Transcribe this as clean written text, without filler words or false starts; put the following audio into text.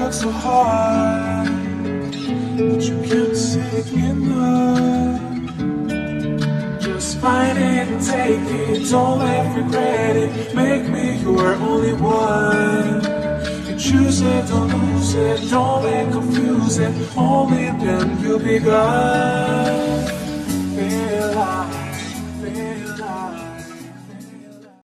So hard, but you can't take enough. Just find it and take it, don't let regret it. Make me your only one. You choose it, don't lose it, don't let confuse it. Only then you'll be gone.